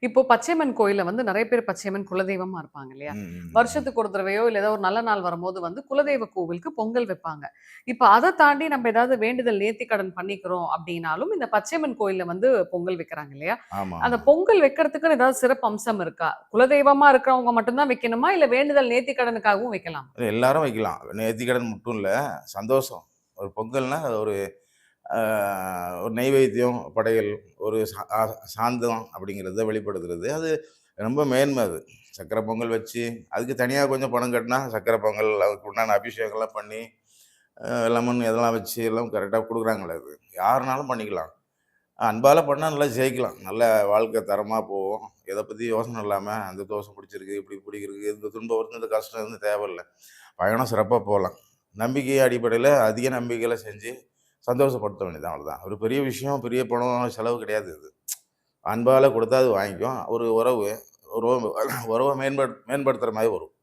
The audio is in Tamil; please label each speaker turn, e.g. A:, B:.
A: இப்போ பச்சையம்மன் கோயில்ல வந்து நெறைய பேர் பச்சையம்மன் குலதெய்வமா இருப்பாங்க இல்லையா?
B: ம், ம், ம்.
A: வருஷத்துக்கு ஒரு தடவையோ, இல்ல ஏதோ ஒரு நல்ல நாள் வரும்போது வந்து குலதெய்வ கோவிலுக்கு பொங்கல் வைப்பாங்க. இப்ப அத தாண்டி நம்ம ஏதாவது வேண்டுதல் நேர்த்திக்கடன் பண்ணிக்கிறோம் அப்டின்னாலும், இந்த பச்சையம்மன் கோயில்ல வந்து பொங்கல் வைக்கிறாங்க இல்லையா?
B: ஆமா,
A: அந்த
B: ஆமா.
A: பொங்கல் வைக்கிறதுக்குன்னு ஏதாவது சிறப்பு அம்சம் இருக்கா? குலதெய்வமா இருக்கிறவங்க மட்டும் தான் வைக்கணுமா? இல்ல வேண்டுதல் நேர்த்திக்கடனுக்காகவும் வைக்கலாமா?
B: எல்லாரும் வைக்கலாம். நேர்த்திக்கடன் மட்டும் இல்ல, சந்தோஷம். ஒரு பொங்கல்னா ஒரு அ ஒரு நெய்வேத்தியம், படையல், ஒரு சாந்தம் அப்படிங்கிறத வெளிப்படுத்துறது. அது ரொம்ப மேன்மை அது. சர்க்கரை பொங்கல் வச்சு, அதுக்கு தனியா கொஞ்சம் பணம் கட்டினா, சர்க்கரை பொங்கல், அதுக்கு உண்டான அபிஷேகம்லாம் பண்ணி, லெமன் இதெல்லாம் வச்சு எல்லாம் கரெக்ட்டா குடுக்குறாங்கல்ல அது. யாருனாலும் பண்ணிக்கலாம். அன்பால பண்ணா நல்லா ஜெயிக்கலாம். நல்ல வாழ்க்கை தரமா போகும். எத பத்தியும் யோசனை இல்லாம, அந்த தோசை பிடிச்சிருக்கு, இப்படி பிடிக்கிருக்கு, இந்த துன்பம் வருது, இந்த கஷ்டம் வந்து தேவையில்ல. பயணம் சிறப்பா போலாம். நம்பிக்கை அடிப்படையில அதிக நம்பிக்கையில செஞ்சு சந்தோஷப்படுத்த வேண்டியது தான் அவ்வளோதான். ஒரு பெரிய விஷயம், பெரிய பணம் செலவு கிடையாது இது. அன்பால குடுத்தா அது வாங்கிக்கும். ஒரு உறவு, உறவ உறவ மேம்படுத்துற மாரி வரும்.